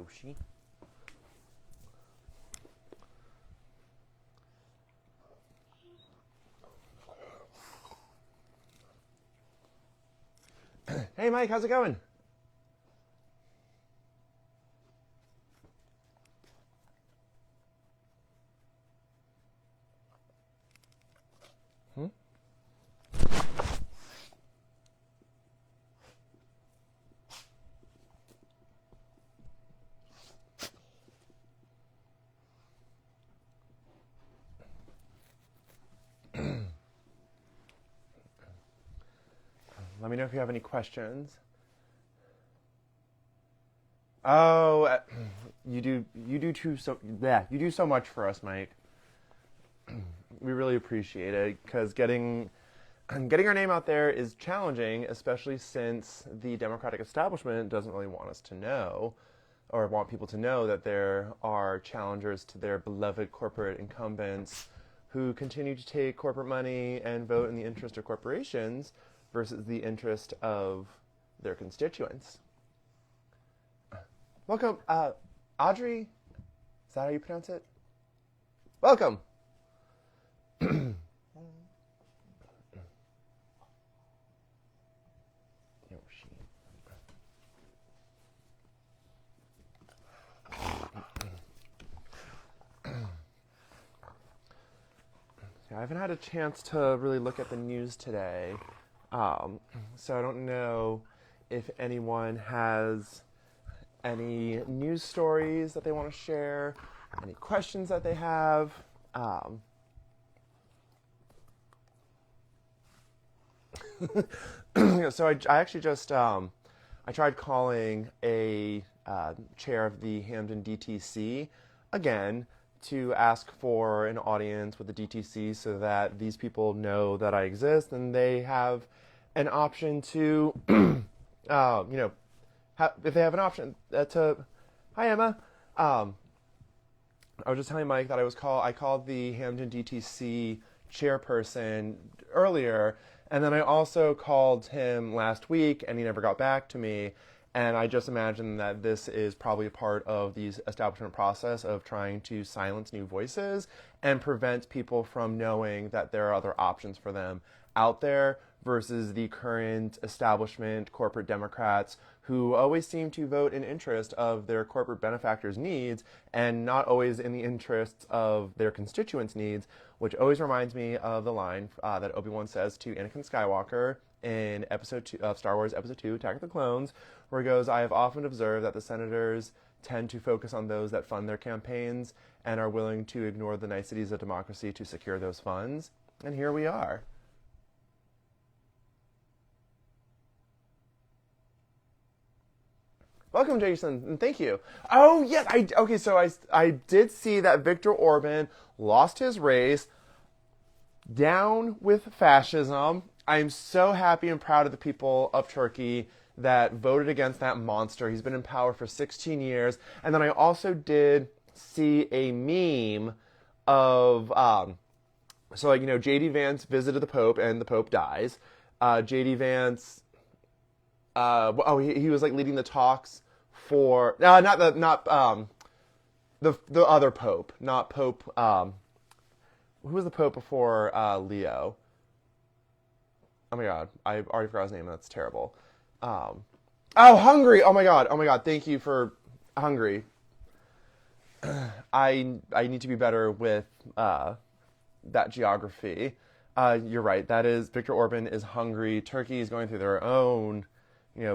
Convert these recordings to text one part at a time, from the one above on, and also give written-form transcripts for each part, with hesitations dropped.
Yoshi. Hey, Mike, how's it going? Let me know if you have any questions. Oh, you do so much for us, Mike. We really appreciate it because getting our name out there is challenging, especially since the Democratic establishment doesn't really want us to know or want people to know that there are challengers to their beloved corporate incumbents who continue to take corporate money and vote in the interest of corporations versus the interest of their constituents. Welcome, Audrey. Is that how you pronounce it? Welcome. I haven't had a chance to really look at the news today, so I don't know if anyone has any news stories that they want to share, any questions that they have. So I actually just I tried calling a chair of the Hamden DTC again to ask for an audience with the DTC so that these people know that I exist and they have an option to, if they have an option to. Hi, Emma. I was just telling Mike that I called the Hamden DTC chairperson earlier, and then I also called him last week, and he never got back to me. And I just imagine that this is probably a part of the establishment process of trying to silence new voices and prevent people from knowing that there are other options for them out there versus the current establishment corporate Democrats who always seem to vote in interest of their corporate benefactors' needs and not always in the interests of their constituents' needs, which always reminds me of the line that Obi-Wan says to Anakin Skywalker in episode 2 of Star Wars Episode 2, Attack of the Clones, where it goes, I have often observed that the senators tend to focus on those that fund their campaigns and are willing to ignore the niceties of democracy to secure those funds. And here we are. Welcome, Jason, and thank you. Oh, yes, I did see that Viktor Orban lost his race. Down with fascism. I'm so happy and proud of the people of Turkey that voted against that monster. He's been in power for 16 years. And then I also did see a meme of, J.D. Vance visited the Pope and the Pope dies. J.D. Vance, he was like leading the talks for, the other Pope, not Pope, who was the Pope before Leo? Oh my God, I already forgot his name. That's terrible. Hungary. Oh my God. Thank you for Hungary. I need to be better with that geography. You're right. That is Viktor Orban is Hungary. Turkey is going through their own,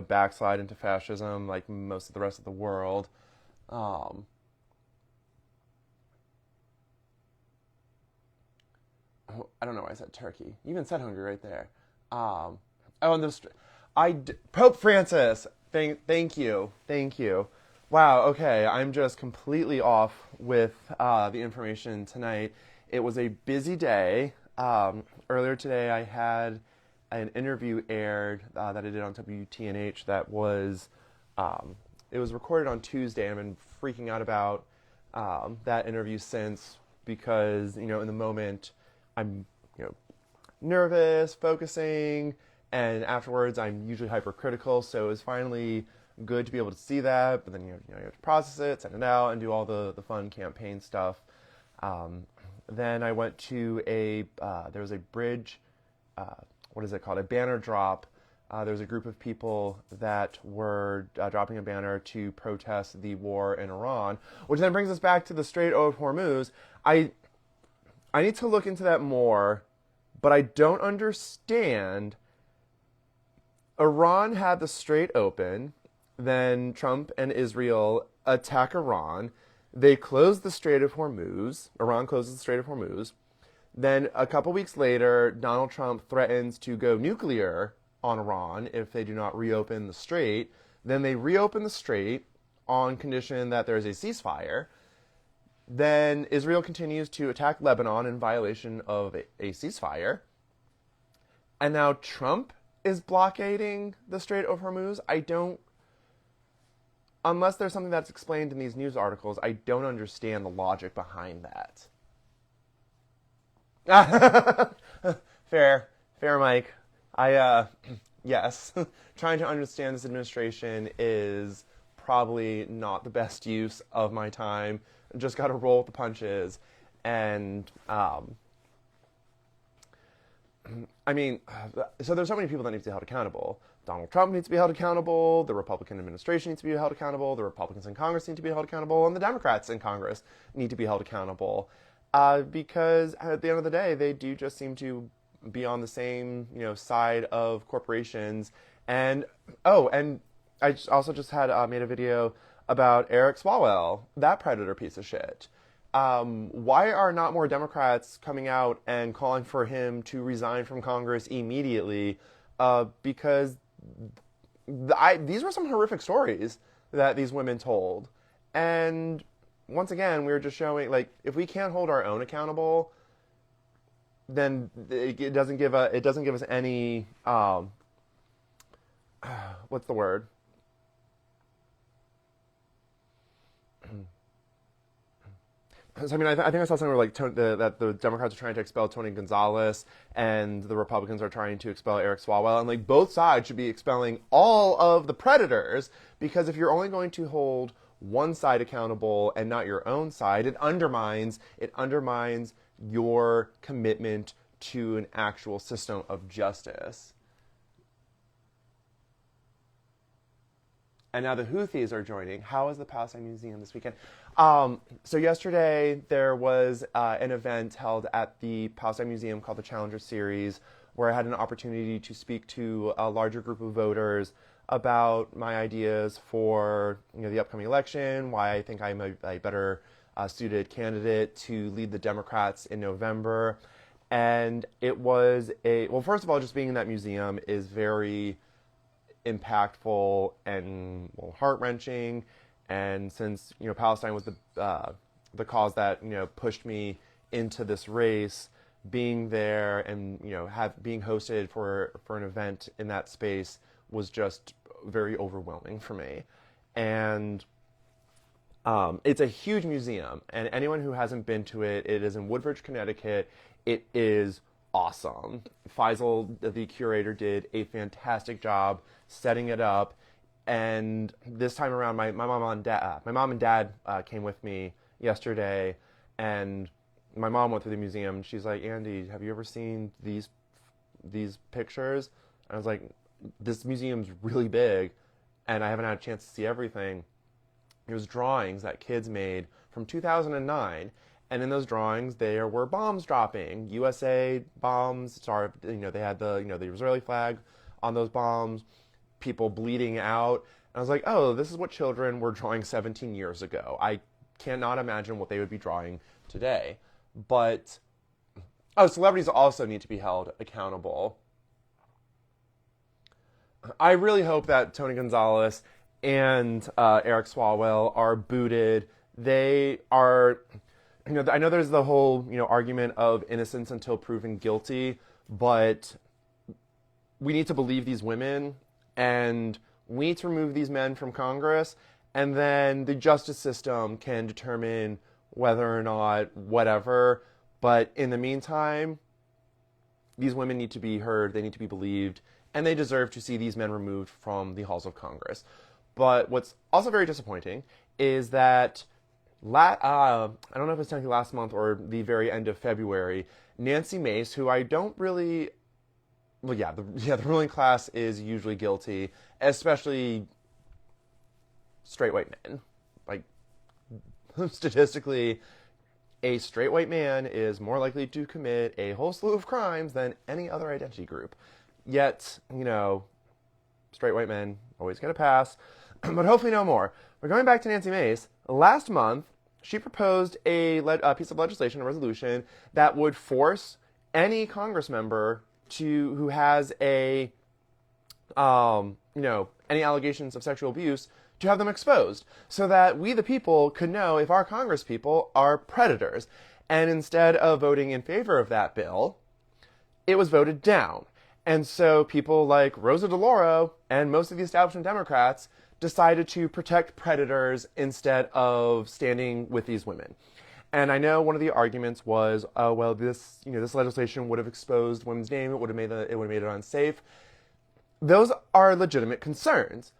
backslide into fascism, like most of the rest of the world. I don't know why I said Turkey. You even said Hungary right there. Pope Francis. Thank you. Wow. Okay, I'm just completely off with the information tonight. It was a busy day. Earlier today, I had an interview aired that I did on WTNH. That was it was recorded on Tuesday. I've been freaking out about that interview since because in the moment I'm nervous, focusing, and afterwards I'm usually hypercritical. So it was finally good to be able to see that, but then you have to process it, send it out, and do all the fun campaign stuff. Then I went to there was a bridge, what is it called? A banner drop. There was a group of people that were dropping a banner to protest the war in Iran, which then brings us back to the Strait of Hormuz. I need to look into that more, but I don't understand. Iran had the strait open, then Trump and Israel attack Iran. They close the Strait of Hormuz. Iran closes the Strait of Hormuz. Then a couple weeks later, Donald Trump threatens to go nuclear on Iran if they do not reopen the strait. Then they reopen the strait on condition that there is a ceasefire. Then Israel continues to attack Lebanon in violation of a ceasefire. And now Trump is blockading the Strait of Hormuz. Unless there's something that's explained in these news articles, I don't understand the logic behind that. Fair, Mike. Yes, trying to understand this administration is probably not the best use of my time. Just got to roll with the punches. And, so there's so many people that need to be held accountable. Donald Trump needs to be held accountable. The Republican administration needs to be held accountable. The Republicans in Congress need to be held accountable. And the Democrats in Congress need to be held accountable. Because at the end of the day, they do just seem to be on the same, side of corporations. And I also just had made a video about Eric Swalwell, that predator piece of shit. Why are not more Democrats coming out and calling for him to resign from Congress immediately? Because these were some horrific stories that these women told. And once again, we were just showing, if we can't hold our own accountable, then it doesn't give us any, what's the word? So, I think I saw something where that the Democrats are trying to expel Tony Gonzalez and the Republicans are trying to expel Eric Swalwell, and both sides should be expelling all of the predators, because if you're only going to hold one side accountable and not your own side, it undermines your commitment to an actual system of justice. And now the Houthis are joining. How is the Palestine Museum this weekend? So yesterday there was an event held at the Palestine Museum called the Challenger Series, where I had an opportunity to speak to a larger group of voters about my ideas for the upcoming election, why I think I'm a better suited candidate to lead the Democrats in November. And it was first of all, just being in that museum is very impactful and heart-wrenching. And since Palestine was the cause that pushed me into this race, being there and being hosted for an event in that space was just very overwhelming for me. And it's a huge museum, and anyone who hasn't been to it, it is in Woodbridge, Connecticut. It is awesome. Faisal, the curator, did a fantastic job setting it up. And this time around, my mom and dad came with me yesterday, and my mom went through the museum. She's like, "Andy, have you ever seen these pictures?" And I was like, "This museum's really big, and I haven't had a chance to see everything." There's drawings that kids made from 2009, and in those drawings there were bombs dropping, USA bombs. They had the Israeli flag on those bombs, people bleeding out. And I was like, oh, this is what children were drawing 17 years ago. I cannot imagine what they would be drawing today. But celebrities also need to be held accountable. I really hope that Tony Gonzalez and Eric Swalwell are booted. They are, I know there's the whole, argument of innocence until proven guilty, but we need to believe these women, and we need to remove these men from Congress, and then the justice system can determine whether or not whatever. But in the meantime, these women need to be heard, they need to be believed, and they deserve to see these men removed from the halls of Congress. But what's also very disappointing is that I don't know if it's technically last month or the very end of February, Nancy Mace, who I don't really, well, the ruling class is usually guilty, especially straight white men. Like, statistically, a straight white man is more likely to commit a whole slew of crimes than any other identity group. Yet, straight white men always get a pass, but hopefully no more. But going back to Nancy Mace, last month, she proposed a piece of legislation, a resolution, that would force any Congress member who has any allegations of sexual abuse to have them exposed, so that we, the people, could know if our Congress people are predators. And instead of voting in favor of that bill, it was voted down. And so people like Rosa DeLauro and most of the establishment Democrats decided to protect predators instead of standing with these women. And I know one of the arguments was, oh, well, this legislation would have exposed women's name, it would have made it unsafe. Those are legitimate concerns.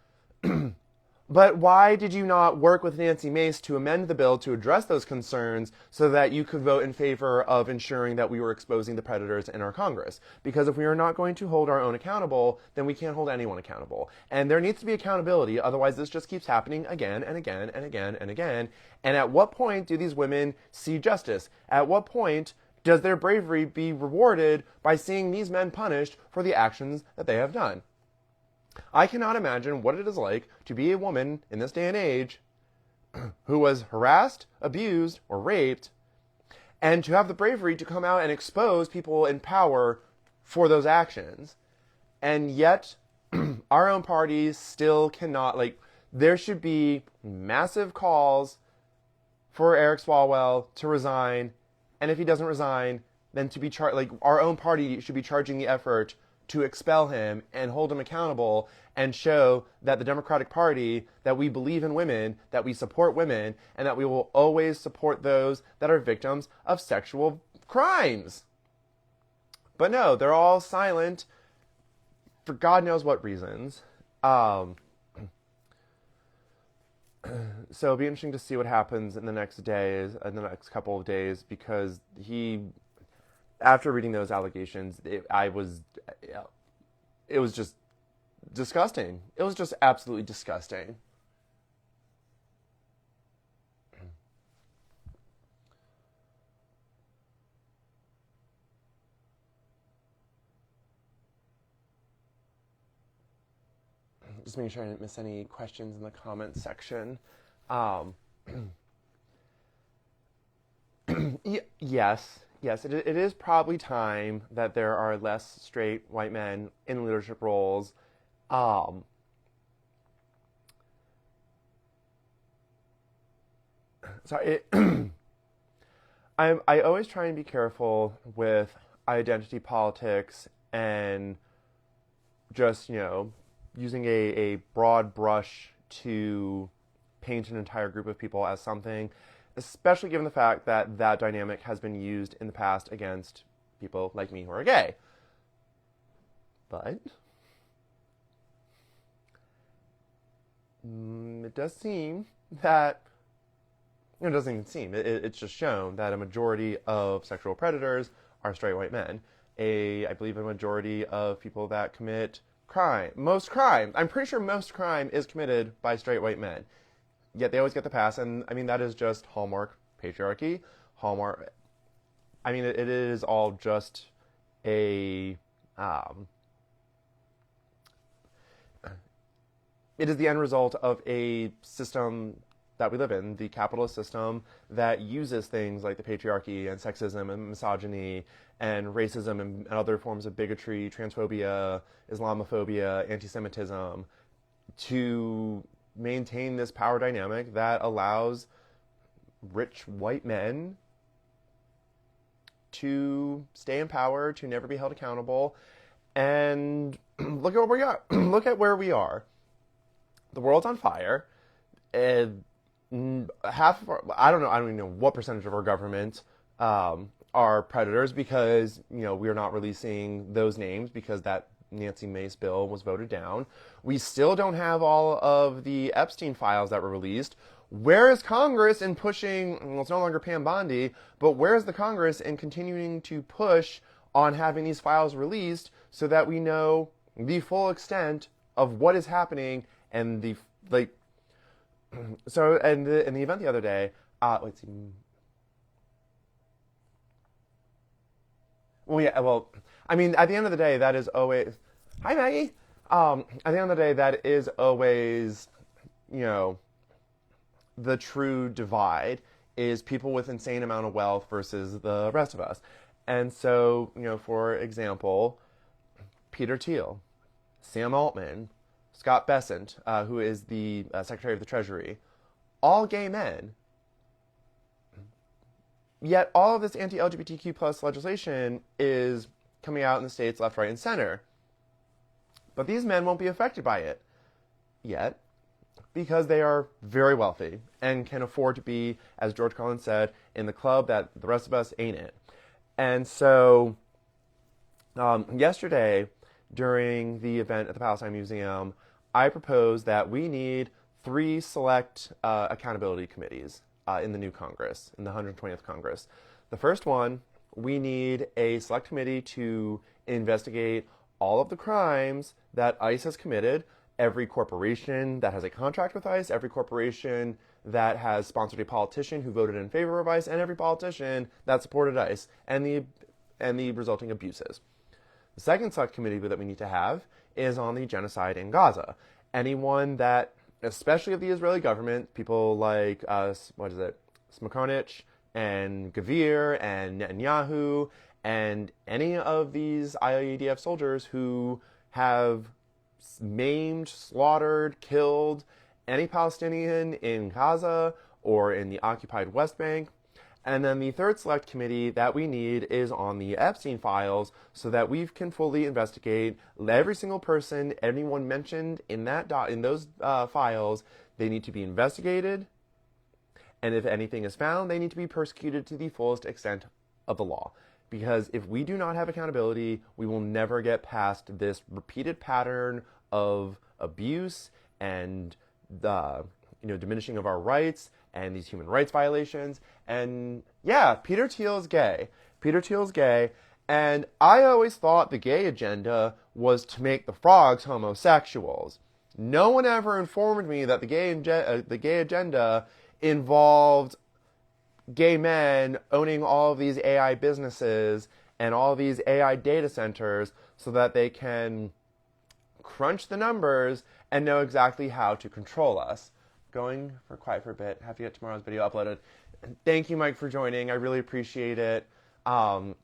But why did you not work with Nancy Mace to amend the bill to address those concerns so that you could vote in favor of ensuring that we were exposing the predators in our Congress? Because if we are not going to hold our own accountable, then we can't hold anyone accountable. And there needs to be accountability, otherwise this just keeps happening again and again and again and again. And at what point do these women see justice? At what point does their bravery be rewarded by seeing these men punished for the actions that they have done? I cannot imagine what it is like to be a woman in this day and age who was harassed, abused, or raped, and to have the bravery to come out and expose people in power for those actions. And yet, our own party still cannot, there should be massive calls for Eric Swalwell to resign, and if he doesn't resign, then to be our own party should be charging the effort to expel him and hold him accountable and show that the Democratic Party, that we believe in women, that we support women, and that we will always support those that are victims of sexual crimes. But no, they're all silent for God knows what reasons. So it'll be interesting to see what happens in the next couple of days, because after reading those allegations, it was just disgusting. It was just absolutely disgusting. Just making sure I didn't miss any questions in the comments section. Yes, it is probably time that there are less straight white men in leadership roles. I always try and be careful with identity politics and just, using a broad brush to paint an entire group of people as something, especially given the fact that that dynamic has been used in the past against people like me who are gay. But it does seem that, it doesn't even seem, it's just shown that a majority of sexual predators are straight white men. I believe a majority of people that commit most crime, I'm pretty sure most crime is committed by straight white men. Yet they always get the pass, and I mean, that is just hallmark patriarchy. It is all just it is the end result of a system that we live in, the capitalist system that uses things like the patriarchy and sexism and misogyny and racism and other forms of bigotry, transphobia, Islamophobia, anti-Semitism to maintain this power dynamic that allows rich white men to stay in power, to never be held accountable. And look at where we are. Look at where we are. The world's on fire. Half of I don't even know what percentage of our government are predators, because we are not releasing those names, because that Nancy Mace bill was voted down. We still don't have all of the Epstein files that were released. Where is Congress in pushing, well, it's no longer Pam Bondi, but where is the Congress in continuing to push on having these files released so that we know the full extent of what is happening and the, like, so, and in the event the other day, let's see. Well, yeah, well, I mean, at the end of the day, that is always, hi, Maggie. At the end of the day, that is always, the true divide is people with insane amount of wealth versus the rest of us. And so, for example, Peter Thiel, Sam Altman, Scott Bessent, who is the Secretary of the Treasury, all gay men. Yet all of this anti-LGBTQ plus legislation is coming out in the states left, right, and center. But these men won't be affected by it yet because they are very wealthy and can afford to be, as George Carlin said, in the club that the rest of us ain't in. And so yesterday, during the event at the Palestine Museum, I proposed that we need 3 select accountability committees in the new Congress, in the 120th Congress. The first one, we need a select committee to investigate all of the crimes that ICE has committed, every corporation that has a contract with ICE, every corporation that has sponsored a politician who voted in favor of ICE, and every politician that supported ICE, and the resulting abuses. The second select committee that we need to have is on the genocide in Gaza. Anyone that, especially of the Israeli government, people like, Smotrich and Gavir and Netanyahu, and any of these IDF soldiers who have maimed, slaughtered, killed any Palestinian in Gaza or in the occupied West Bank. And then the third select committee that we need is on the Epstein files so that we can fully investigate every single person, anyone mentioned in those files. They need to be investigated. And if anything is found, they need to be persecuted to the fullest extent of the law. Because if we do not have accountability, we will never get past this repeated pattern of abuse and the diminishing of our rights and these human rights violations. And yeah, Peter Thiel is gay. Peter Thiel is gay. And I always thought the gay agenda was to make the frogs homosexuals. No one ever informed me that the gay agenda involved gay men owning all of these AI businesses and all these AI data centers so that they can crunch the numbers and know exactly how to control us. Going for quiet for a bit. Have to get tomorrow's video uploaded. Thank you, Mike, for joining. I really appreciate it. For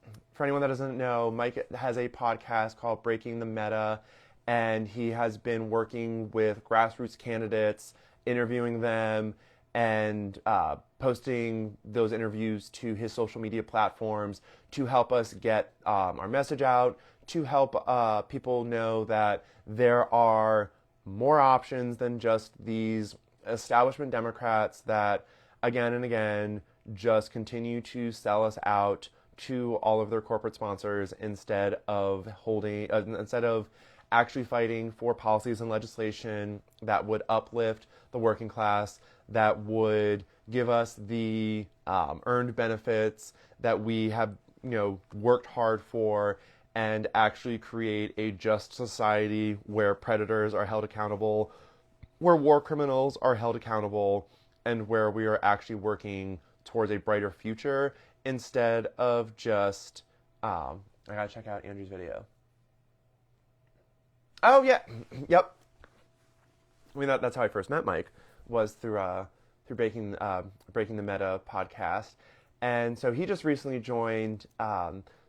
anyone that doesn't know, Mike has a podcast called Breaking the Meta, and he has been working with grassroots candidates, interviewing them, and posting those interviews to his social media platforms to help us get our message out, to help people know that there are more options than just these establishment Democrats that again and again just continue to sell us out to all of their corporate sponsors instead of actually fighting for policies and legislation that would uplift the working class, that would give us the earned benefits that we have worked hard for, and actually create a just society where predators are held accountable, where war criminals are held accountable, and where we are actually working towards a brighter future instead of just, I gotta check out Andrew's video. Oh, yeah. Yep. I mean, that's how I first met Mike, was through Breaking the Meta podcast. And so he just recently joined.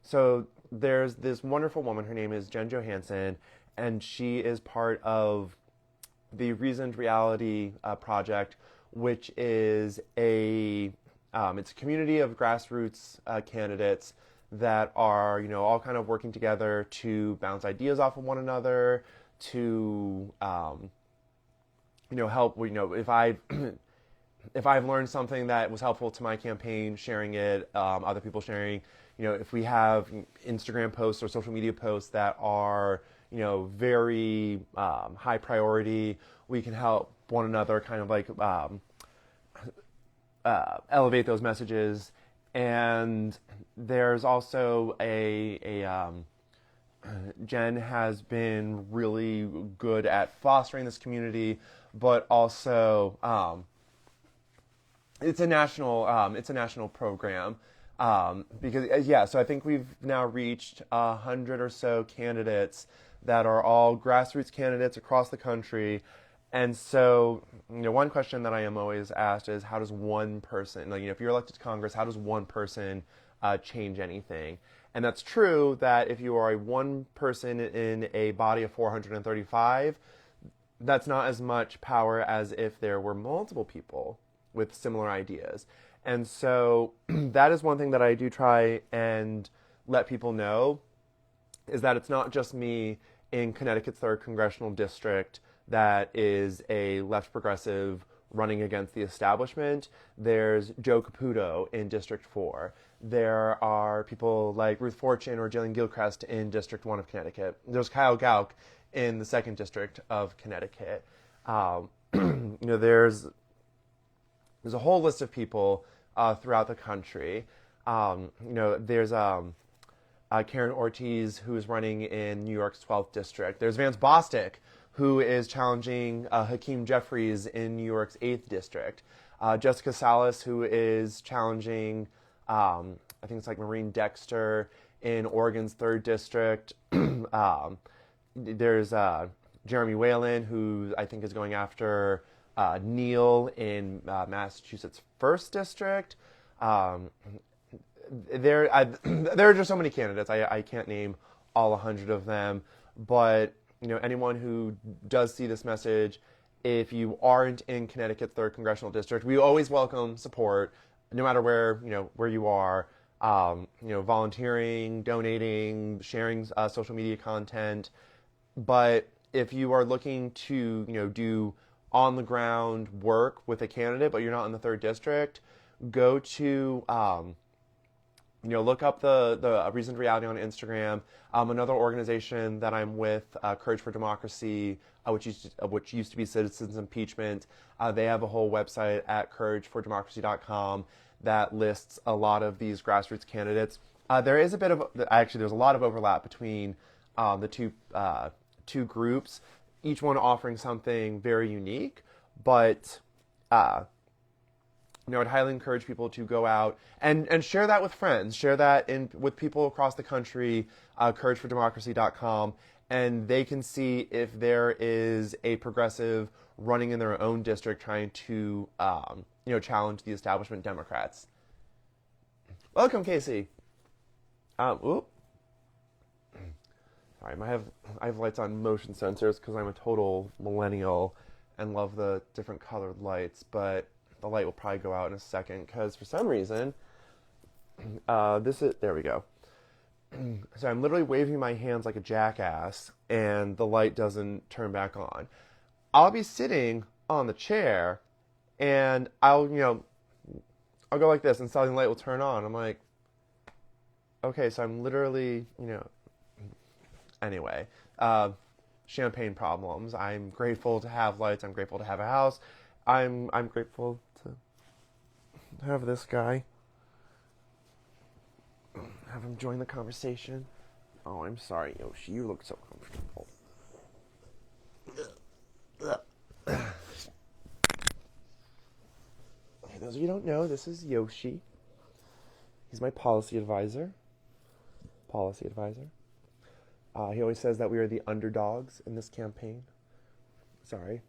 So there's this wonderful woman. Her name is Jen Johansson, and she is part of the Reasoned Reality Project, which is it's a community of grassroots candidates that are, all kind of working together to bounce ideas off of one another, to, help, if I've learned something that was helpful to my campaign, sharing it, other people sharing, if we have Instagram posts or social media posts that are, very high priority. We can help one another kind of like elevate those messages. And there's also Jen has been really good at fostering this community, but also it's a national program. So I think we've now reached 100 or so candidates that are all grassroots candidates across the country. And so, one question that I am always asked is, how does one person, if you're elected to Congress, how does one person change anything? And that's true that if you are one person in a body of 435, that's not as much power as if there were multiple people with similar ideas. And so that is one thing that I do try and let people know, is that it's not just me in Connecticut's 3rd Congressional District that is a left progressive running against the establishment. There's Joe Caputo in District 4. There are people like Ruth Fortune or Jillian Gilchrist in District 1 of Connecticut. There's Kyle Gauck in the 2nd District of Connecticut. There's a whole list of people throughout the country. There's Karen Ortiz, who is running in New York's 12th District. There's Vance Bostic, who is challenging Hakeem Jeffries in New York's 8th District. Jessica Salas, who is challenging, I think it's like Maureen Dexter in Oregon's 3rd District. There's Jeremy Whalen, who I think is going after Neal in Massachusetts' 1st District. There are just so many candidates. I can't name all 100 of them, but anyone who does see this message, if you aren't in Connecticut's 3rd Congressional District, we always welcome support, no matter where you are. Volunteering, donating, sharing social media content. But if you are looking to do on the ground work with a candidate, but you're not in the 3rd District, go to look up the Reasoned Reality on Instagram. Another organization that I'm with, Courage for Democracy, which used to be Citizens Impeachment. They have a whole website at couragefordemocracy.com that lists a lot of these grassroots candidates. There's a lot of overlap between the two groups, each one offering something very unique, but I'd highly encourage people to go out and share that with friends, share that with people across the country, couragefordemocracy.com, and they can see if there is a progressive running in their own district trying to, challenge the establishment Democrats. Welcome, Casey. Sorry, I have lights on motion sensors because I'm a total millennial and love the different colored lights, but the light will probably go out in a second because for some reason, there we go. So I'm literally waving my hands like a jackass and the light doesn't turn back on. I'll be sitting on the chair and I'll go like this and suddenly the light will turn on. I'm like, okay, so I'm literally, anyway, champagne problems. I'm grateful to have lights. I'm grateful to have a house. I'm grateful to have this guy. Have him join the conversation. Oh, I'm sorry, Yoshi. You look so comfortable. For those of you who don't know, this is Yoshi. He's my policy advisor. He always says that we are the underdogs in this campaign. Sorry.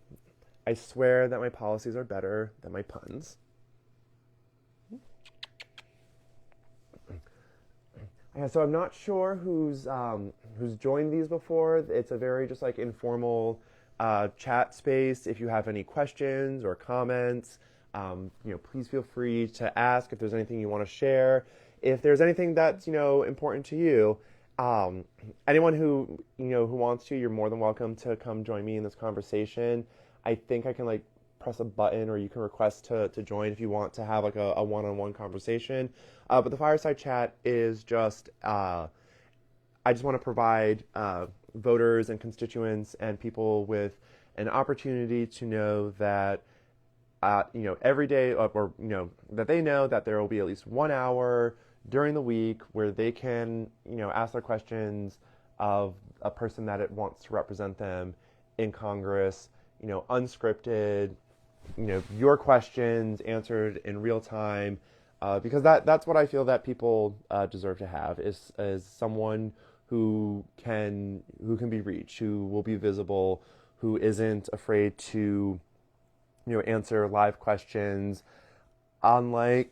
I swear that my policies are better than my puns. Yeah, so I'm not sure who's joined these before. It's a very just like informal chat space. If you have any questions or comments, please feel free to ask if there's anything you want to share. If there's anything that's important to you, anyone who who wants to, you're more than welcome to come join me in this conversation. I think I can press a button, or you can request to join if you want to have a one-on-one conversation. But the Fireside Chat is just I just want to provide voters and constituents and people with an opportunity to know that every day, or that they know that there will be at least 1 hour during the week where they can, ask their questions of a person that it wants to represent them in Congress, unscripted, your questions answered in real time, because that's what I feel that people deserve to have is someone who can be reached, who will be visible, who isn't afraid to answer live questions, unlike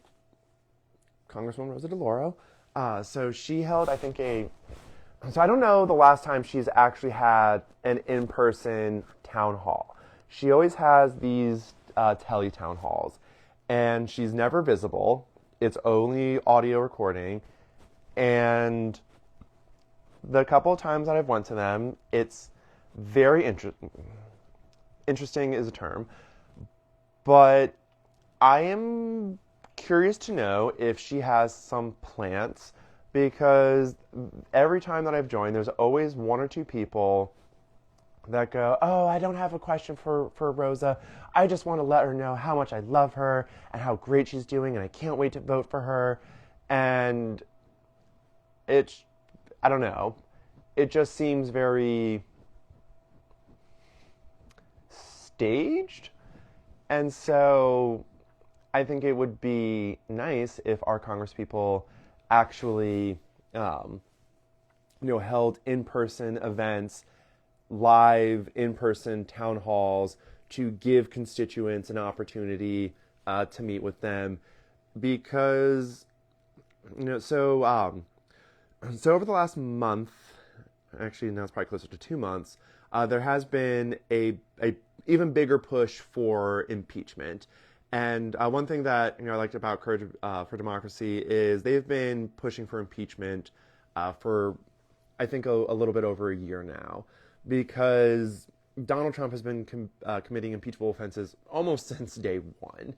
Congresswoman Rosa DeLauro. So she held, I think, so I don't know the last time she's actually had an in-person town hall. She always has these tele-town halls, and she's never visible. It's only audio recording, and the couple of times that I've went to them, it's very interesting is a term, but I am curious to know if she has some plants, because every time that I've joined, there's always one or two people that go, oh, I don't have a question for Rosa. I just want to let her know how much I love her and how great she's doing, and I can't wait to vote for her. And I don't know. It just seems very staged. And so I think it would be nice if our congresspeople actually, held in-person events, live in-person town halls to give constituents an opportunity to meet with them, because so over the last month, actually now it's probably closer to 2 months, there has been a even bigger push for impeachment. And one thing that I liked about Courage for Democracy is they've been pushing for impeachment for, I think, a little bit over a year now, because Donald Trump has been committing impeachable offenses almost since day one.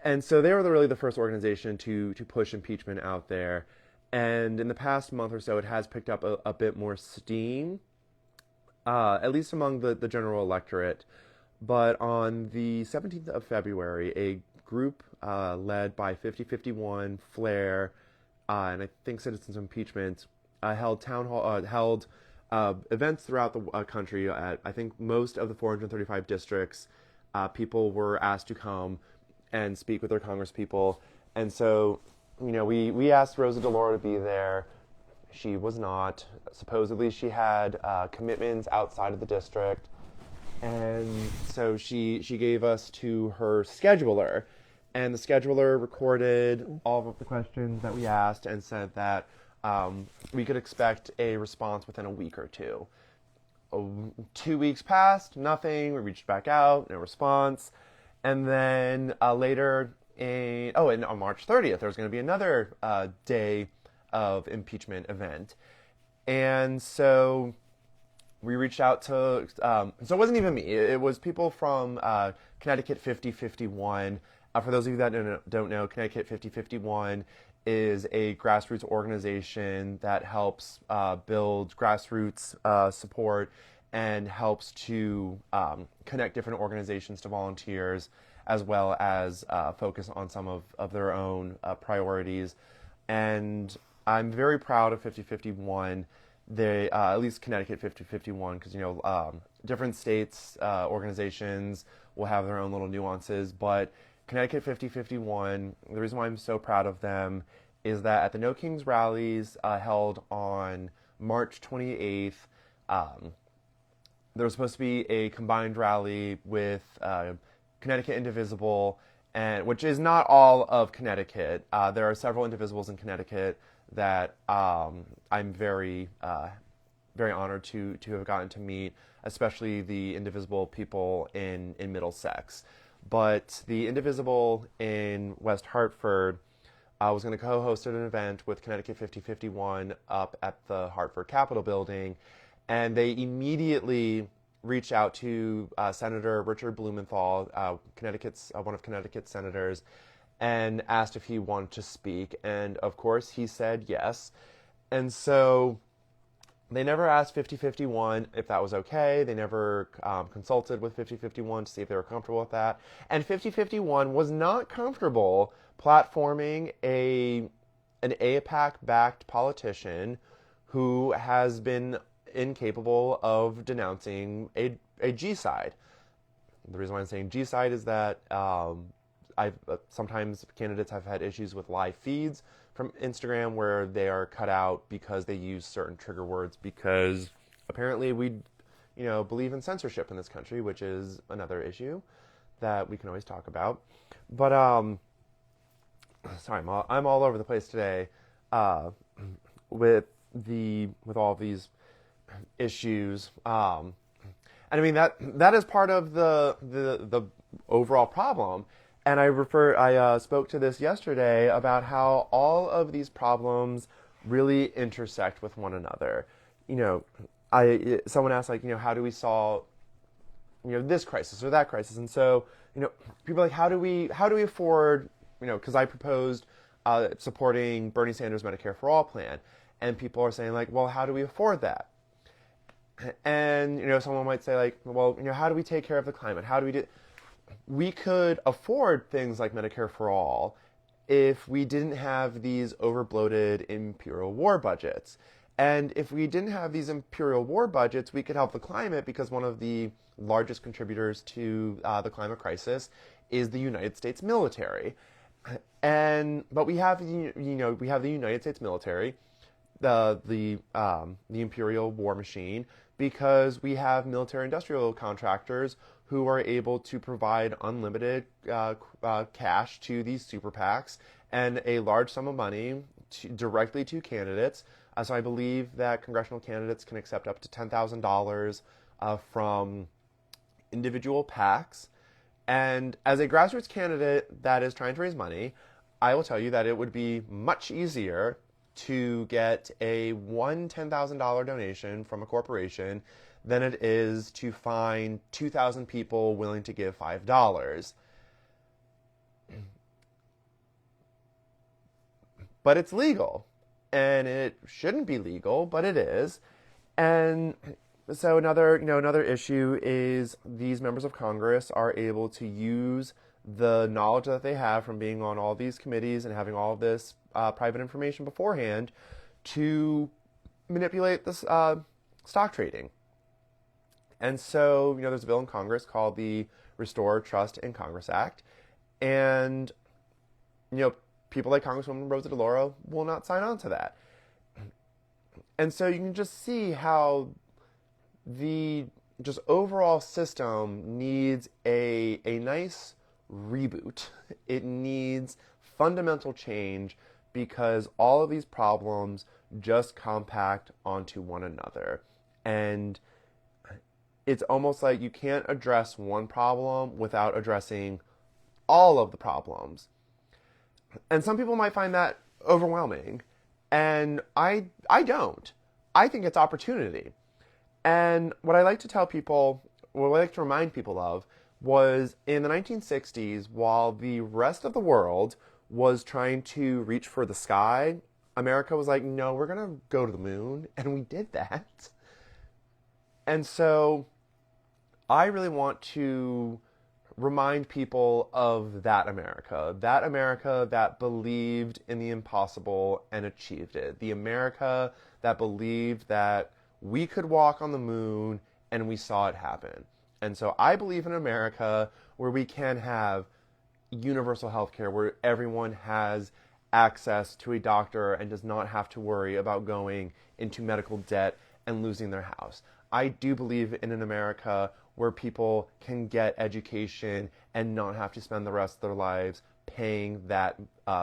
And so they were really the first organization to push impeachment out there. And in the past month or so, it has picked up a bit more steam, at least among the general electorate. But on the 17th of February, a group led by 5051, Flair, and I think Citizens of Impeachment held events throughout the country. At I think most of the 435 districts, people were asked to come and speak with their congresspeople. And so, we asked Rosa DeLauro to be there. She was not. Supposedly, she had commitments outside of the district. And so she gave us to her scheduler, and the scheduler recorded all of the questions that we asked and said that we could expect a response within a week or two. 2 weeks passed, nothing. We reached back out, no response. And then later, and on March 30th, there was going to be another day of impeachment event. And so we reached out to, so it wasn't even me, it was people from Connecticut 5051. For those of you that don't know, Connecticut 5051 is a grassroots organization that helps build grassroots support and helps to connect different organizations to volunteers, as well as focus on some of their own priorities. And I'm very proud of 5051. They, at least Connecticut 5051, because, different states, organizations will have their own little nuances, but Connecticut 5051, the reason why I'm so proud of them is that at the No Kings rallies held on March 28th, there was supposed to be a combined rally with Connecticut Indivisible, which is not all of Connecticut. There are several Indivisibles in Connecticut that I'm very honored to have gotten to meet, especially the Indivisible people in Middlesex. But the Indivisible in West Hartford was going to co-host an event with Connecticut 5051 up at the Hartford Capitol building, and they immediately reached out to Senator Richard Blumenthal, one of Connecticut's senators, and asked if he wanted to speak. And of course, he said yes. And so They never asked 5051 if that was okay. They never consulted with 5051 to see if they were comfortable with that. And 5051 was not comfortable platforming an AIPAC-backed politician who has been incapable of denouncing a G-side. The reason why I'm saying G-side is that sometimes candidates have had issues with live feeds from Instagram where they are cut out because they use certain trigger words, because apparently we believe in censorship in this country, which is another issue that we can always talk about. But sorry, I'm all over the place today with all of these issues. And I mean that is part of the overall problem. And I spoke to this yesterday about how all of these problems really intersect with one another. Someone asked, like, how do we solve, this crisis or that crisis? And so, people are like, how do we afford, because I proposed supporting Bernie Sanders' Medicare for All plan, and people are saying, like, well, how do we afford that? And someone might say, like, well, how do we take care of the climate? How do we do? We could afford things like Medicare for All if we didn't have these overbloated imperial war budgets. And if we didn't have these imperial war budgets, we could help the climate, because one of the largest contributors to the climate crisis is the United States military. But we have the United States military, the imperial war machine, because we have military industrial contractors who are able to provide unlimited cash to these super PACs and a large sum of money directly to candidates. So I believe that congressional candidates can accept up to $10,000 from individual PACs. And as a grassroots candidate that is trying to raise money, I will tell you that it would be much easier to get a $10,000 donation from a corporation than it is to find 2,000 people willing to give $5. But it's legal, and it shouldn't be legal, but it is. And so another issue is these members of Congress are able to use the knowledge that they have from being on all these committees and having all of this private information beforehand to manipulate this stock trading. And so, there's a bill in Congress called the Restore Trust in Congress Act. And, people like Congresswoman Rosa DeLauro will not sign on to that. And so you can just see how the just overall system needs a nice reboot. It needs fundamental change, because all of these problems just compact onto one another. And it's almost like you can't address one problem without addressing all of the problems. And some people might find that overwhelming. And I don't. I think it's opportunity. And what I like to tell people, what I like to remind people of, was in the 1960s, while the rest of the world was trying to reach for the sky, America was like, no, we're going to go to the moon. And we did that. And so I really want to remind people of that America that believed in the impossible and achieved it. The America that believed that we could walk on the moon, and we saw it happen. And so I believe in America where we can have universal health care, where everyone has access to a doctor and does not have to worry about going into medical debt and losing their house. I do believe in an America where people can get education and not have to spend the rest of their lives paying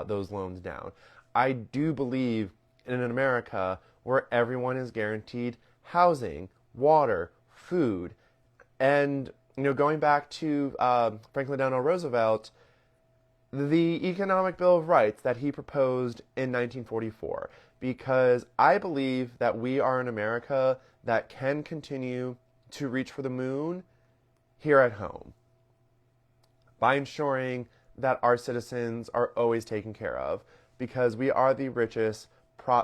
those loans down. I do believe in an America where everyone is guaranteed housing, water, food. And, going back to Franklin Delano Roosevelt, the Economic Bill of Rights that he proposed in 1944, because I believe that we are an America that can continue to reach for the moon here at home by ensuring that our citizens are always taken care of, because we are the richest,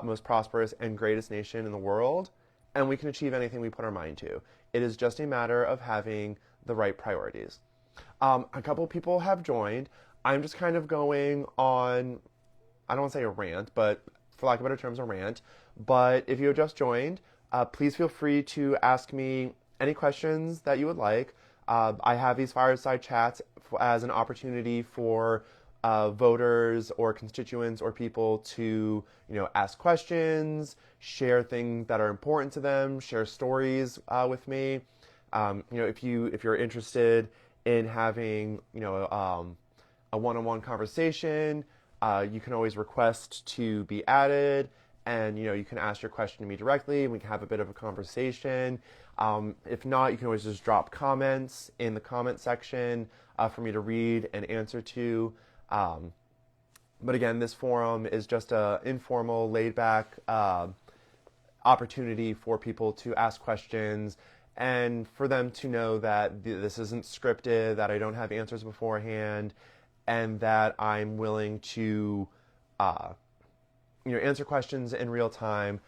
most prosperous, and greatest nation in the world, and we can achieve anything we put our mind to. It is just a matter of having the right priorities. A couple people have joined. I'm just kind of going on, I don't want to say a rant, but for lack of better terms, a rant. But if you have just joined, please feel free to ask me any questions that you would like. I have these fireside chats as an opportunity for voters or constituents or people to, ask questions, share things that are important to them, share stories with me. If you're interested in having, a one-on-one conversation, you can always request to be added, and you can ask your question to me directly, and we can have a bit of a conversation. If not, you can always just drop comments in the comment section for me to read and answer to. But again, this forum is just an informal, laid-back opportunity for people to ask questions and for them to know that this isn't scripted, that I don't have answers beforehand, and that I'm willing to answer questions in real time.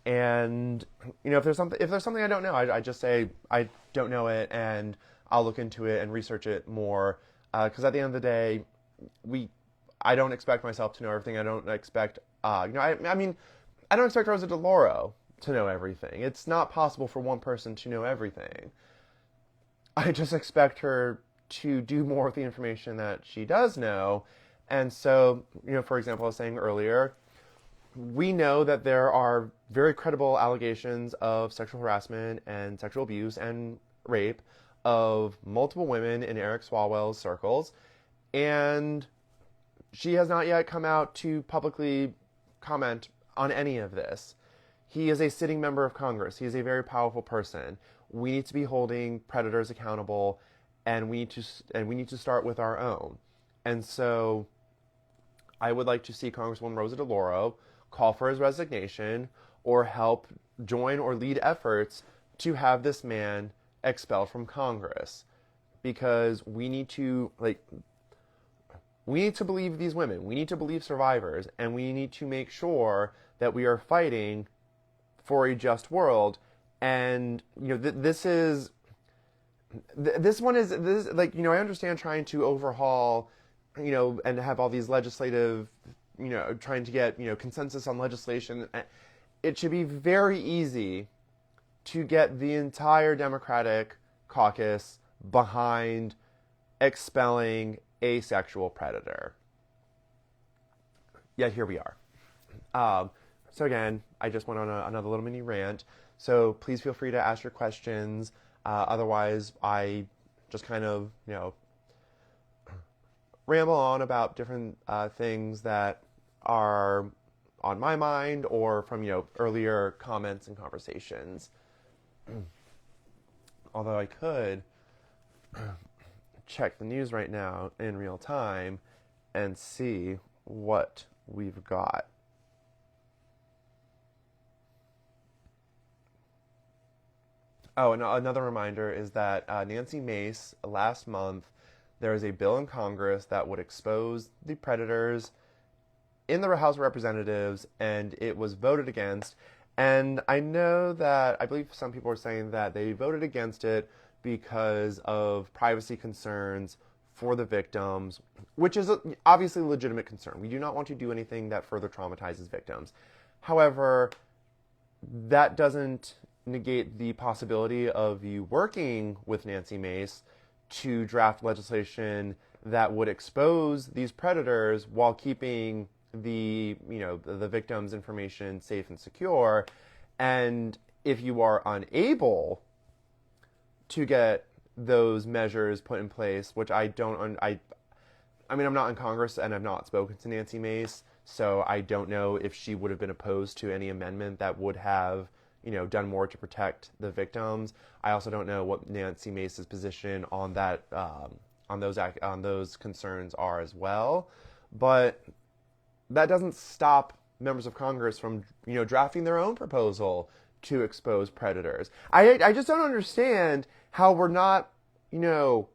And if there's something I don't know, I just say I don't know it, and I'll look into it and research it more. Because at the end of the day, I don't expect myself to know everything. I don't expect I don't expect Rosa DeLauro to know everything. It's not possible for one person to know everything. I just expect her to do more with the information that she does know. And so, for example, I was saying earlier, we know that there are very credible allegations of sexual harassment and sexual abuse and rape of multiple women in Eric Swalwell's circles, and she has not yet come out to publicly comment on any of this. He is a sitting member of Congress. He is a very powerful person. We need to be holding predators accountable, and we need to start with our own. And so I would like to see Congresswoman Rosa DeLauro call for his resignation or help join or lead efforts to have this man expelled from Congress, because we need to believe these women. We need to believe survivors, and we need to make sure that we are fighting for a just world. And I understand trying to overhaul, and have all these legislative, trying to get consensus on legislation. It should be very easy to get the entire Democratic caucus behind expelling a sexual predator. Yet here we are. So again, I just went on another little mini rant. So please feel free to ask your questions. Otherwise, I just kind of, ramble on about different things that are on my mind or from, earlier comments and conversations. Although I could check the news right now in real time and see what we've got. Oh, and another reminder is that Nancy Mace, last month, there is a bill in Congress that would expose the predators in the House of Representatives, and it was voted against. And I know that, I believe some people are saying that they voted against it because of privacy concerns for the victims, which is obviously a legitimate concern. We do not want to do anything that further traumatizes victims. However, that doesn't negate the possibility of you working with Nancy Mace to draft legislation that would expose these predators while keeping the victim's information safe and secure. And if you are unable to get those measures put in place, which I'm not in Congress and I've not spoken to Nancy Mace, so I don't know if she would have been opposed to any amendment that would have done more to protect the victims. I also don't know what Nancy Mace's position on that, on those concerns are as well. But that doesn't stop members of Congress from, drafting their own proposal to expose predators. I just don't understand how we're not, again,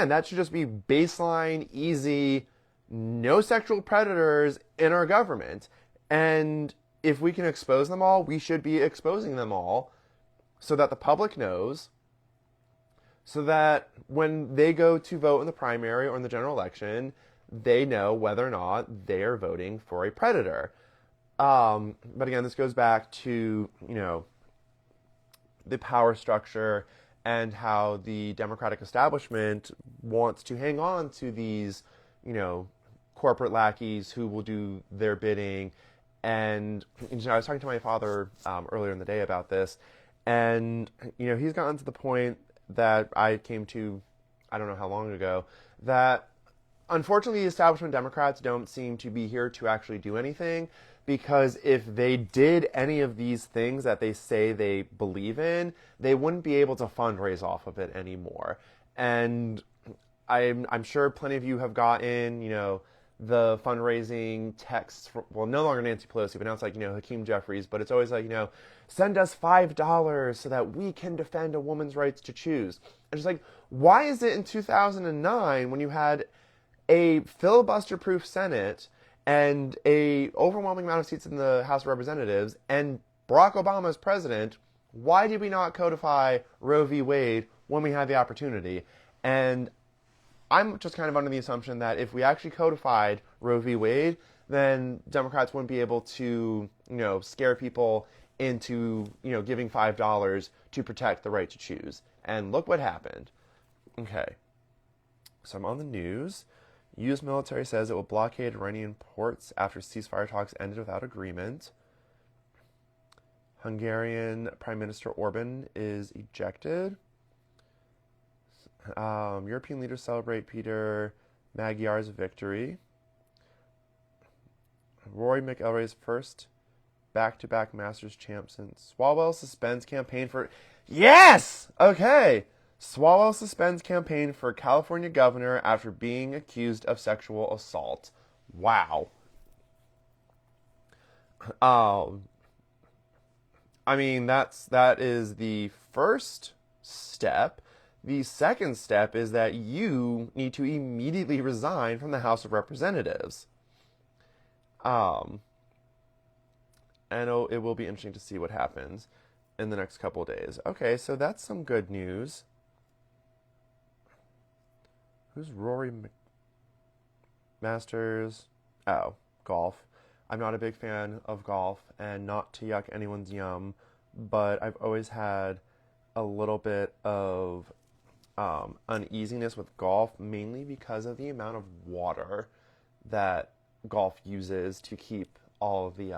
that should just be baseline, easy, no sexual predators in our government. And if we can expose them all, we should be exposing them all so that the public knows, so that when they go to vote in the primary or in the general election, they know whether or not they are voting for a predator. But again, this goes back to, the power structure and how the Democratic establishment wants to hang on to these, corporate lackeys who will do their bidding. And I was talking to my father earlier in the day about this, and he's gotten to the point that I came to, I don't know how long ago, that unfortunately the establishment Democrats don't seem to be here to actually do anything, because if they did any of these things that they say they believe in, they wouldn't be able to fundraise off of it anymore. And I'm sure plenty of you have gotten, the fundraising texts from, well, no longer Nancy Pelosi, but now it's like, Hakeem Jeffries, but it's always like, send us $5 so that we can defend a woman's rights to choose. And it's like, why is it in 2009, when you had a filibuster-proof Senate and a overwhelming amount of seats in the House of Representatives and Barack Obama as president, why did we not codify Roe v. Wade when we had the opportunity? And I'm just kind of under the assumption that if we actually codified Roe v. Wade, then Democrats wouldn't be able to, scare people into, giving $5 to protect the right to choose. And look what happened. Okay. So I'm on the news. U.S. military says it will blockade Iranian ports after ceasefire talks ended without agreement. Hungarian Prime Minister Orban is ejected. European leaders celebrate Peter Magyar's victory. Rory McIlroy's first back-to-back Masters champ since Swalwell suspends campaign for... Yes! Okay! Swalwell suspends campaign for California governor after being accused of sexual assault. Wow. That is the first step. The second step is that you need to immediately resign from the House of Representatives. And it will be interesting to see what happens in the next couple of days. Okay, so that's some good news. Who's Rory Masters? Oh, golf. I'm not a big fan of golf, and not to yuck anyone's yum, but I've always had a little bit of uneasiness with golf, mainly because of the amount of water that golf uses to keep all of the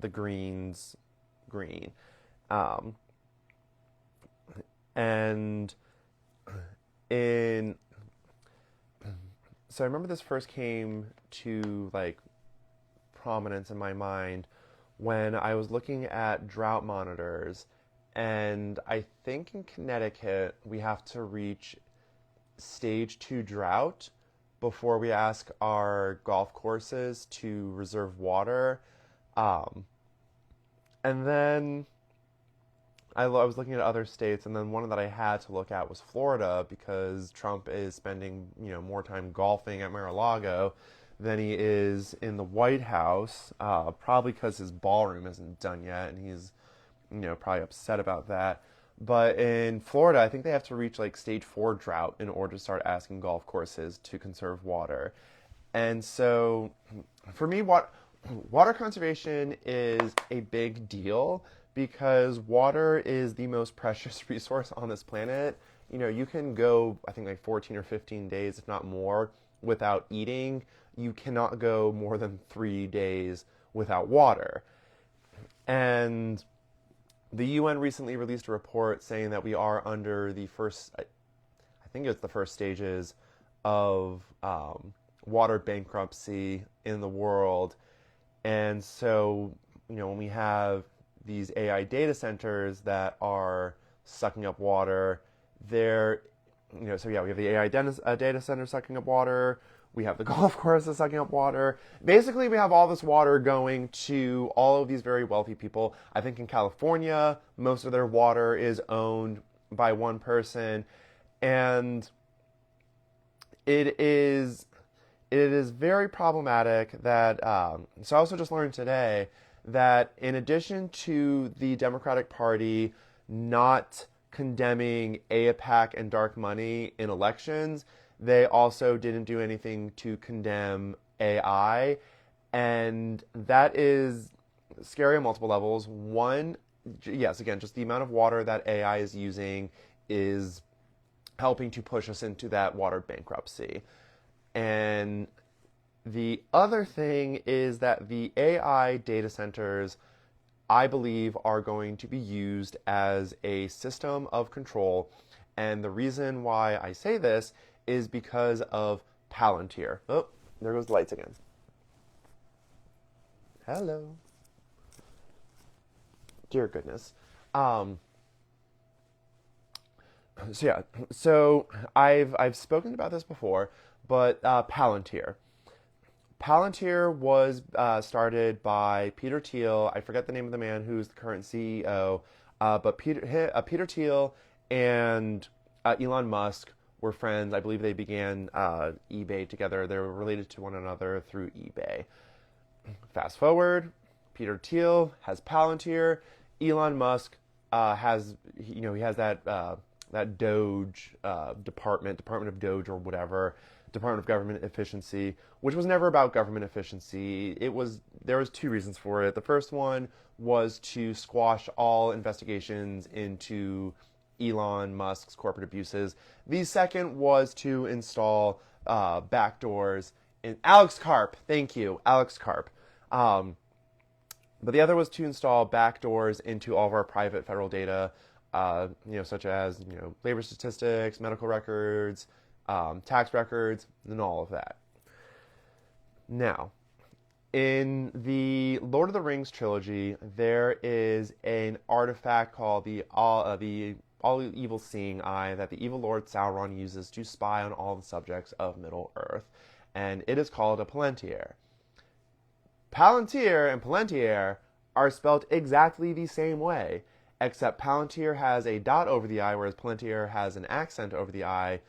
greens green. So I remember this first came to prominence in my mind when I was looking at drought monitors, and I think in Connecticut we have to reach stage 2 drought before we ask our golf courses to reserve water. And then I was looking at other states, and then one that I had to look at was Florida, because Trump is spending, more time golfing at Mar-a-Lago than he is in the White House, probably because his ballroom isn't done yet, and he's, probably upset about that. But in Florida, I think they have to reach stage 4 drought in order to start asking golf courses to conserve water. And so, for me, water conservation is a big deal, because water is the most precious resource on this planet. You can go, I think 14 or 15 days, if not more, without eating. You cannot go more than 3 days without water. And the UN recently released a report saying that we are under the first, I think it's the first stages of water bankruptcy in the world. And so, when we have these AI data centers that are sucking up water, we have the AI data center sucking up water, we have the golf courses sucking up water. Basically, we have all this water going to all of these very wealthy people. I think in California, most of their water is owned by one person, and it is very problematic that, so I also just learned today that in addition to the Democratic Party not condemning AIPAC and dark money in elections, they also didn't do anything to condemn AI. And that is scary on multiple levels. One, yes, again, just the amount of water that AI is using is helping to push us into that water bankruptcy. And the other thing is that the AI data centers, I believe, are going to be used as a system of control. And the reason why I say this is because of Palantir. Oh, there goes the lights again. Hello. Dear goodness. So I've spoken about this before, but Palantir. Palantir was started by Peter Thiel. I forget the name of the man who's the current CEO, but Peter Thiel and Elon Musk were friends. I believe they began eBay together. They were related to one another through eBay. Fast forward, Peter Thiel has Palantir. Elon Musk has he has that Doge Department of Doge or whatever, Department of Government Efficiency, which was never about government efficiency. There was two reasons for it. The first one was to squash all investigations into Elon Musk's corporate abuses. The second was to install backdoors in Alex Karp. Thank you, Alex Karp. But the other was to install backdoors into all of our private federal data, such as labor statistics, medical records, tax records, and all of that. Now, in the Lord of the Rings trilogy, there is an artifact called the All-Evil Seeing Eye that the evil Lord Sauron uses to spy on all the subjects of Middle-earth, and it is called a Palantir. Palantir and Palantir are spelled exactly the same way, except Palantir has a dot over the I, whereas Palantir has an accent over the I,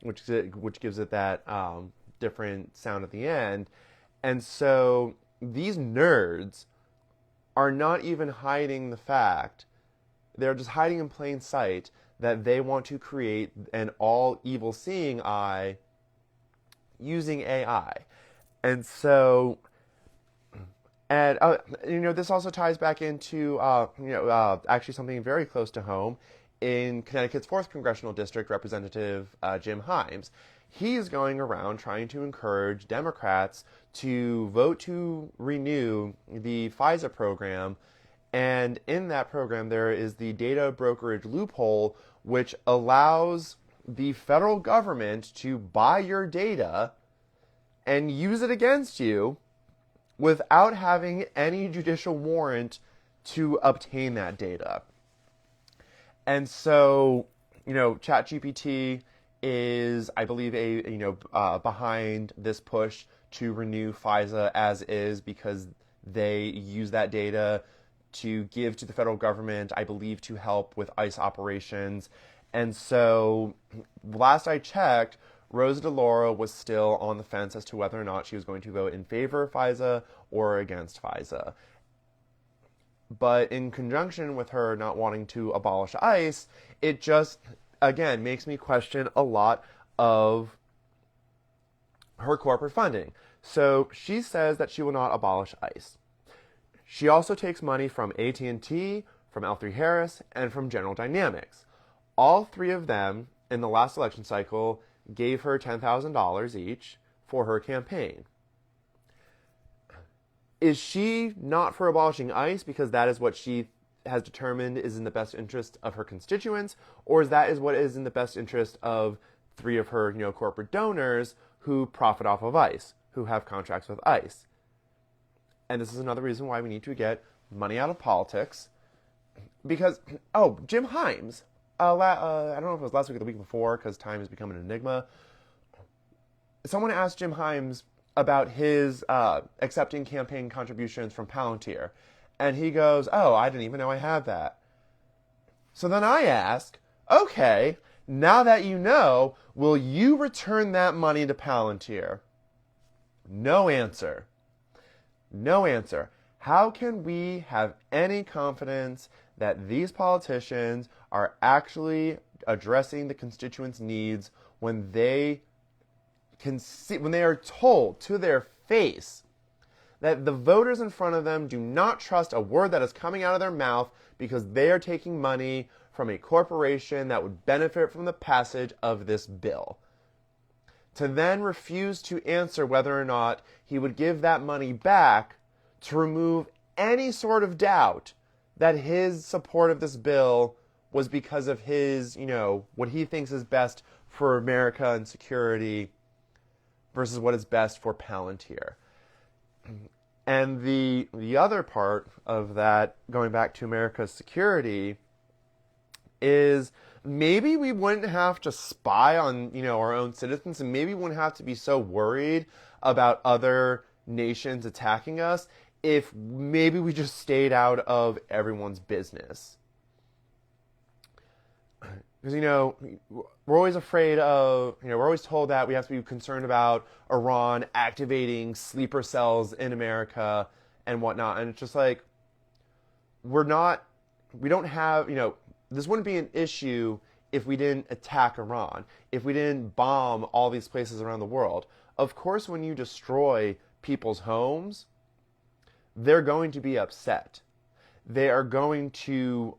which gives it that different sound at the end. And so these nerds are not even hiding the fact, they're just hiding in plain sight that they want to create an all-evil seeing eye using AI. And so, this also ties back into, actually something very close to home. In Connecticut's 4th Congressional District, Representative Jim Himes, he's going around trying to encourage Democrats to vote to renew the FISA program. And in that program, there is the data brokerage loophole, which allows the federal government to buy your data and use it against you without having any judicial warrant to obtain that data. And so, ChatGPT is, I believe, behind this push to renew FISA as is, because they use that data to give to the federal government, I believe, to help with ICE operations. And so, last I checked, Rosa DeLauro was still on the fence as to whether or not she was going to vote in favor of FISA or against FISA. But in conjunction with her not wanting to abolish ICE, it just, again, makes me question a lot of her corporate funding. So she says that she will not abolish ICE. She also takes money from AT&T, from L3Harris, and from General Dynamics. All three of them, in the last election cycle, gave her $10,000 each for her campaign. Is she not for abolishing ICE because that is what she has determined is in the best interest of her constituents, or is that what is in the best interest of three of her, corporate donors who profit off of ICE, who have contracts with ICE? And this is another reason why we need to get money out of politics. Because, Jim Himes, I don't know if it was last week or the week before, because time has become an enigma. Someone asked Jim Himes about his accepting campaign contributions from Palantir. And he goes, I didn't even know I had that. So then I ask, okay, now that you know, will you return that money to Palantir? No answer. No answer. How can we have any confidence that these politicians are actually addressing the constituents' needs when they can see, when they are told to their face that the voters in front of them do not trust a word that is coming out of their mouth because they are taking money from a corporation that would benefit from the passage of this bill? To then refuse to answer whether or not he would give that money back to remove any sort of doubt that his support of this bill was because of his, what he thinks is best for America and security versus what is best for Palantir. And the other part of that, going back to America's security, is maybe we wouldn't have to spy on, our own citizens, and maybe we wouldn't have to be so worried about other nations attacking us if maybe we just stayed out of everyone's business. Because, we're always afraid of, we're always told that we have to be concerned about Iran activating sleeper cells in America and whatnot. And it's just like, we don't have, this wouldn't be an issue if we didn't attack Iran, if we didn't bomb all these places around the world. Of course, when you destroy people's homes, they're going to be upset. They are going to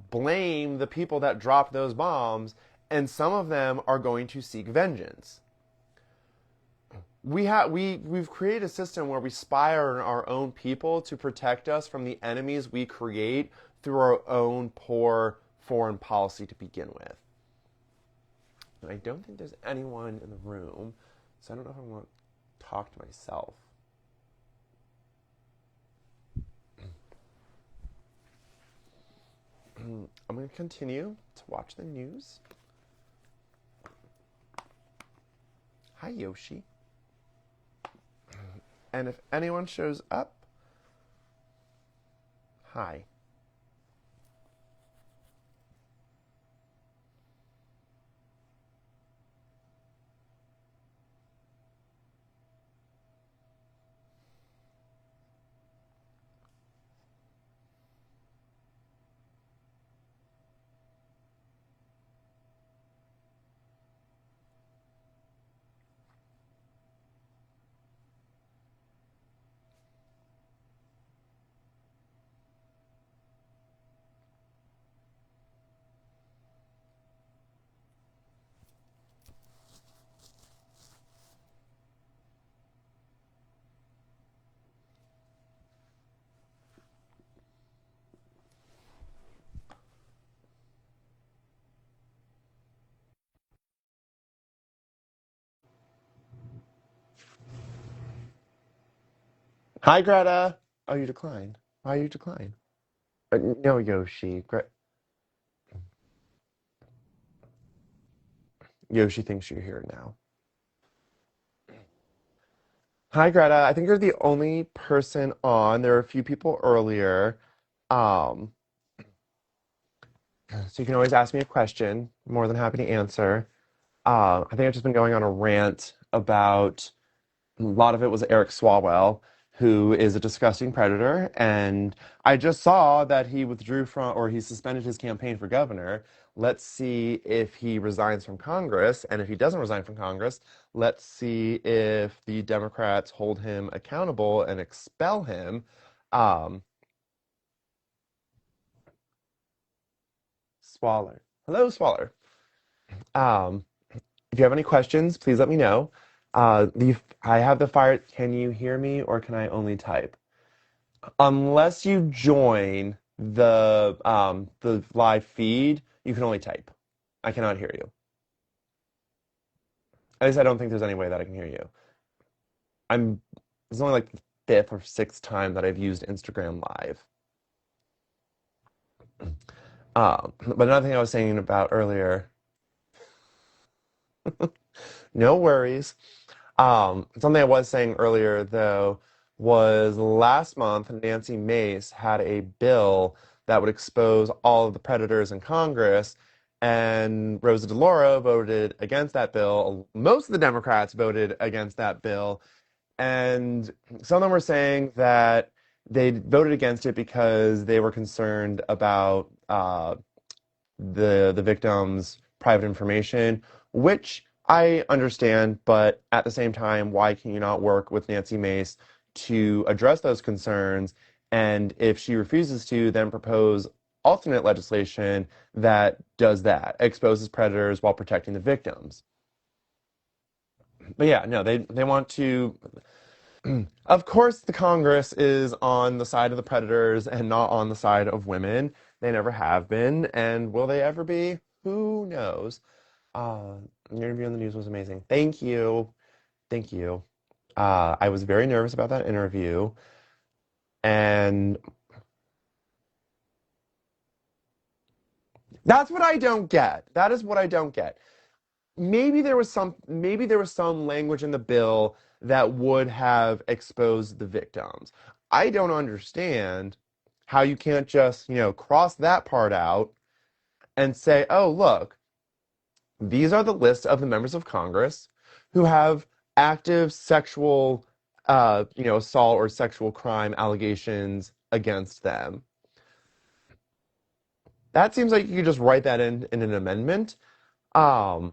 blame the people that dropped those bombs, and some of them are going to seek vengeance. We've created a system where we spy on our own people to protect us from the enemies we create through our own poor foreign policy to begin with. And I don't think there's anyone in the room, so I don't know if I want to talk to myself. I'm going to continue to watch the news. Hi, Yoshi. And if anyone shows up, hi. Hi, Greta. Oh, you declined. Why you decline? No, Yoshi. Yoshi thinks you're here now. Hi, Greta. I think you're the only person on. There are a few people earlier. Um, so you can always ask me a question. I'm more than happy to answer. I think I've just been going on a rant about a lot of it was Eric Swalwell, who is a disgusting predator. And I just saw that he withdrew from, or he suspended his campaign for governor. Let's see if he resigns from Congress. And if he doesn't resign from Congress, let's see if the Democrats hold him accountable and expel him. Um, Swaller. Hello, Swaller. Um, if you have any questions, please let me know. I have the fire. Can you hear me or can I only type? Unless you join the live feed, you can only type. I cannot hear you. At least I don't think there's any way that I can hear you. It's only like the fifth or sixth time that I've used Instagram Live. But another thing I was saying about earlier, no worries. Something I was saying earlier, though, was last month Nancy Mace had a bill that would expose all of the predators in Congress, and Rosa DeLauro voted against that bill. Most of the Democrats voted against that bill, and some of them were saying that they voted against it because they were concerned about the victim's private information, which I understand, but at the same time, why can you not work with Nancy Mace to address those concerns? And if she refuses to, then propose alternate legislation that does that, exposes predators while protecting the victims. But yeah, no, they want to. Of course, the Congress is on the side of the predators and not on the side of women. They never have been, and will they ever be? Who knows? Uh, your interview on the news was amazing. Thank you. Thank you. I was very nervous about that interview, and that's what I don't get. That is what I don't get. Maybe there was some language in the bill that would have exposed the victims. I don't understand how you can't just, cross that part out and say, "Oh, look, these are the list of the members of Congress who have active sexual, assault or sexual crime allegations against them." That seems like you could just write that in an amendment. Um,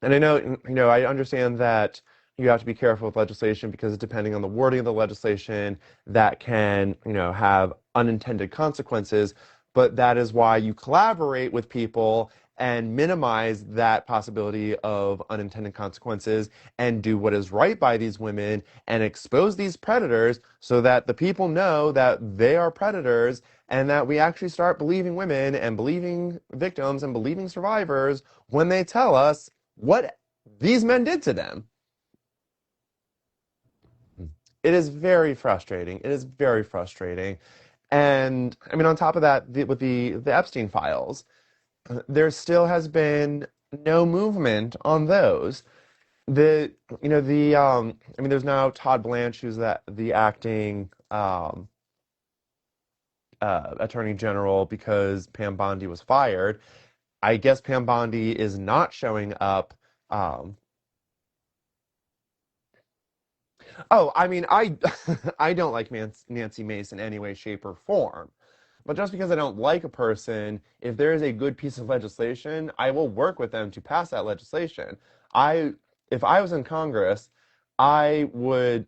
And I know, I understand that you have to be careful with legislation because depending on the wording of the legislation, that can, have unintended consequences. But that is why you collaborate with people and minimize that possibility of unintended consequences and do what is right by these women and expose these predators so that the people know that they are predators and that we actually start believing women and believing victims and believing survivors when they tell us what these men did to them. It is very frustrating. It is very frustrating. And I mean, on top of that, with the Epstein files, there still has been no movement on those. The I mean, there's now Todd Blanche, who's the acting attorney general because Pam Bondi was fired. I guess Pam Bondi is not showing up. Oh, I mean, I don't like Nancy Mace in any way, shape, or form. But just because I don't like a person, if there is a good piece of legislation, I will work with them to pass that legislation. I, if I was in Congress, I would.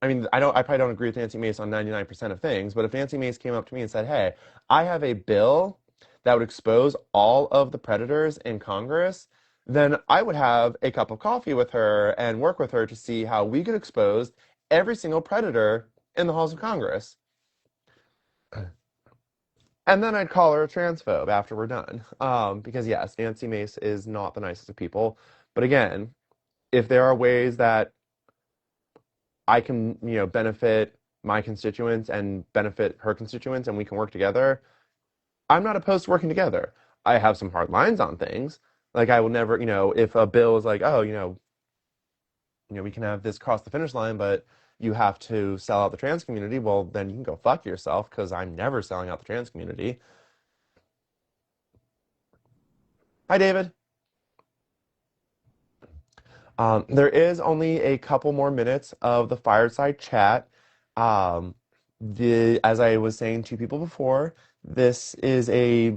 I mean, I probably don't agree with Nancy Mace on 99% of things, but if Nancy Mace came up to me and said, "Hey, I have a bill that would expose all of the predators in Congress," then I would have a cup of coffee with her and work with her to see how we could expose every single predator in the halls of Congress. And then I'd call her a transphobe after we're done. Because yes, Nancy Mace is not the nicest of people. But again, if there are ways that I can, benefit my constituents and benefit her constituents and we can work together, I'm not opposed to working together. I have some hard lines on things. Like I will never, if a bill is like, "Oh, we can have this cross the finish line, but you have to sell out the trans community," well, then you can go fuck yourself because I'm never selling out the trans community. Hi, David. There is only a couple more minutes of the fireside chat. Um, as I was saying to people before, this is a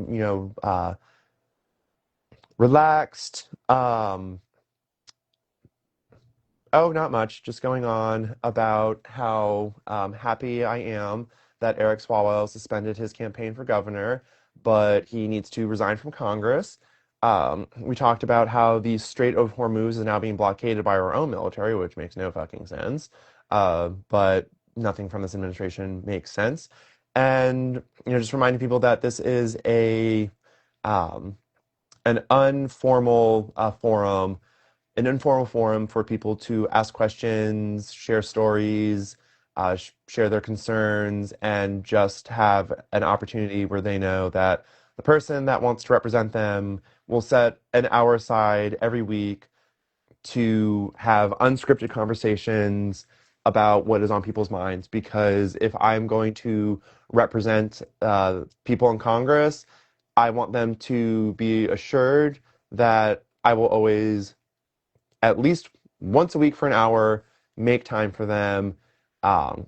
relaxed. Oh, not much. Just going on about how happy I am that Eric Swalwell suspended his campaign for governor, but he needs to resign from Congress. We talked about how the Strait of Hormuz is now being blockaded by our own military, which makes no fucking sense. But nothing from this administration makes sense. And just reminding people that this is um, an informal forum, for people to ask questions, share stories, share their concerns, and just have an opportunity where they know that the person that wants to represent them will set an hour aside every week to have unscripted conversations about what is on people's minds. Because if I'm going to represent people in Congress, I want them to be assured that I will always at least once a week for an hour, make time for them. Um,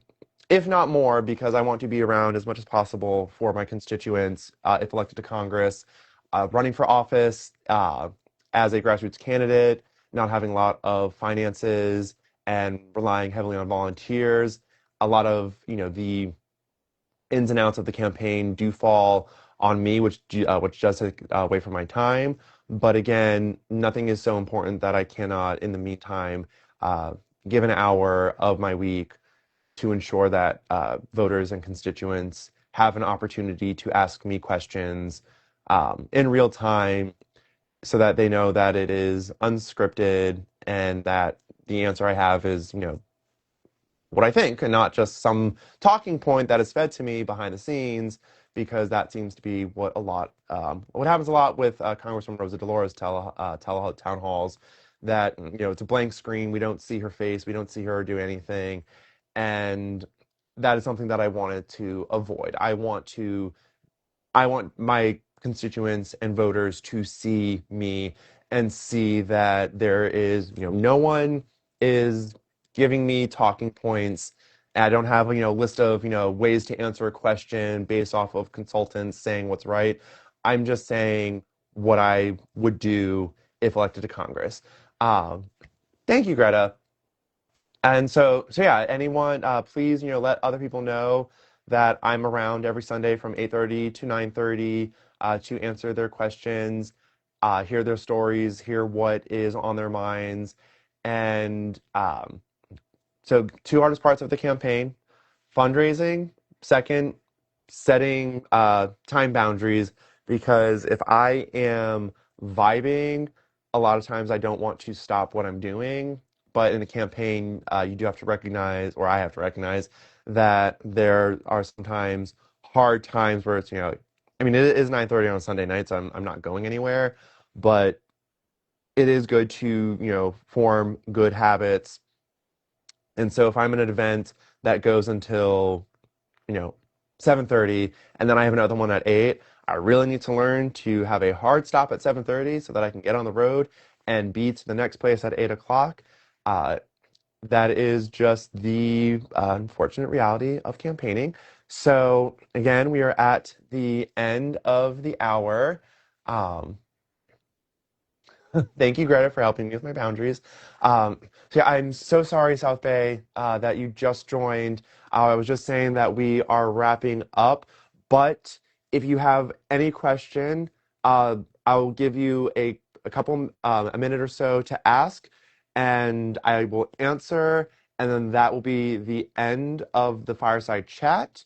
if not more, because I want to be around as much as possible for my constituents if elected to Congress. Running for office as a grassroots candidate, not having a lot of finances and relying heavily on volunteers. A lot of, the ins and outs of the campaign do fall on me, which does take away from my time. But again, nothing is so important that I cannot, in the meantime, uh, give an hour of my week to ensure that voters and constituents have an opportunity to ask me questions in real time so that they know that it is unscripted and that the answer I have is, what I think and not just some talking point that is fed to me behind the scenes, because that seems to be what happens a lot with Congresswoman Rosa DeLaura's town halls, that, it's a blank screen. We don't see her face. We don't see her do anything. And that is something that I wanted to avoid. I want my constituents and voters to see me and see that there is, no one is giving me talking points. I don't have, a list of, ways to answer a question based off of consultants saying what's right. I'm just saying what I would do if elected to Congress. Um, Thank you, Greta. And so yeah, anyone, please, let other people know that I'm around every Sunday from 8:30 to 9:30 to answer their questions, hear their stories, hear what is on their minds. And so two hardest parts of the campaign: fundraising. Second, setting time boundaries, because if I am vibing, a lot of times I don't want to stop what I'm doing. But in the campaign, you do have to recognize, or I have to recognize, that there are sometimes hard times where it's, I mean, it is 9:30 on Sunday night, so I'm not going anywhere, but it is good to, form good habits. And so if I'm in an event that goes until, you know, 7:30, and then I have another one at 8, I really need to learn to have a hard stop at 7:30 so that I can get on the road and be to the next place at 8 o'clock. Uh, that is just the unfortunate reality of campaigning. So again, we are at the end of the hour. Um, Thank you, Greta, for helping me with my boundaries. Um, so yeah, I'm so sorry, South Bay, that you just joined. I was just saying that we are wrapping up, but if you have any question, I'll give you a minute or so to ask, and I will answer, and then that will be the end of the fireside chat.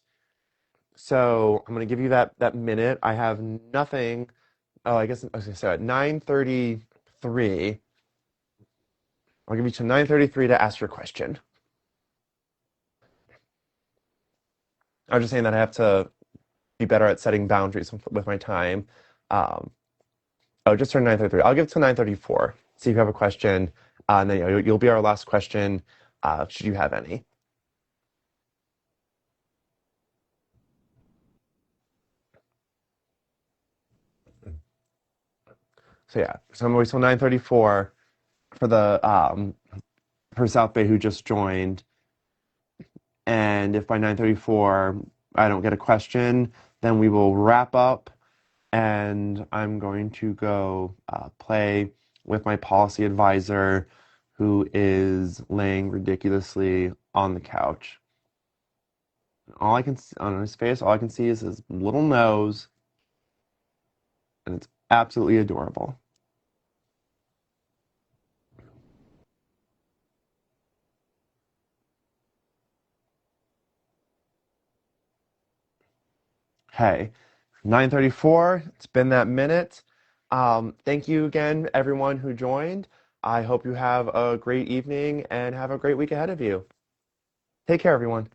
So I'm going to give you that minute. I have nothing. Oh, I guess I was going to say at 9:33. I'll give you to 9:33 to ask your question. I was just saying that I have to be better at setting boundaries with my time. Um, oh, just turned 9:33. I'll give it to 9:34. See if you have a question, and then you'll be our last question, should you have any. So yeah, so I'm always till 9:34 for the for South Bay who just joined. And if by 9:34 I don't get a question, then we will wrap up, and I'm going to go play with my policy advisor, who is laying ridiculously on the couch. All I can see on his face, all I can see is his little nose, and it's absolutely adorable. Hey, 9:34. It's been that minute. Thank you again, everyone who joined. I hope you have a great evening and have a great week ahead of you. Take care, everyone.